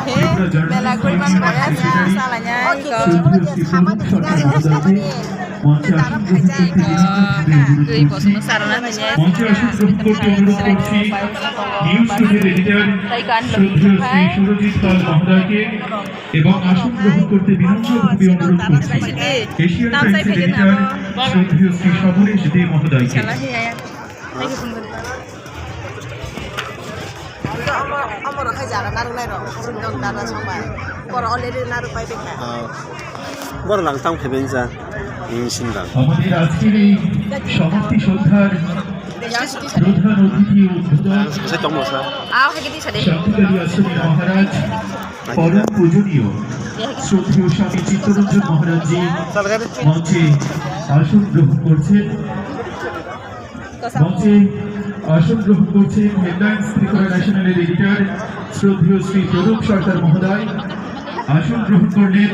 Melakukan koreanya salahnya এবং আসন গ্রহণ করতে বিনম্রভাবে অনুরোধ করছি এশিয়ান টাইমসের এডিটর শ্রদ্ধেয় শ্রী সমরেশ দে মহোদয়কে। আমার খাই যারা নারু নাই র সুন্দর দাদা সবাই পর অলরেডি নারু পাইবে না বড় লাংতাং ফেবেনজা ইনসিনদাং আমাদের আজকের এই সমাপ্তি সন্ধ্যার প্রধান অতিথি উদ্বোধক সে তমসা শান্তিকারী আশ্রমের মহারাজ পরম পূজনীয় শ্রদ্ধেয় স্বামী চিত্তরঞ্জন মহারাজজি মঞ্চে আসন গ্রহণ করছেন। মঞ্চে আসন গ্রহণ করছেন হেডলাইন্স ত্রিপুরা ন্যাশনালের এডিটর শ্রদ্ধেয় শ্রী প্রদীপ সরকার মহোদয়। আসন গ্রহণ করলেন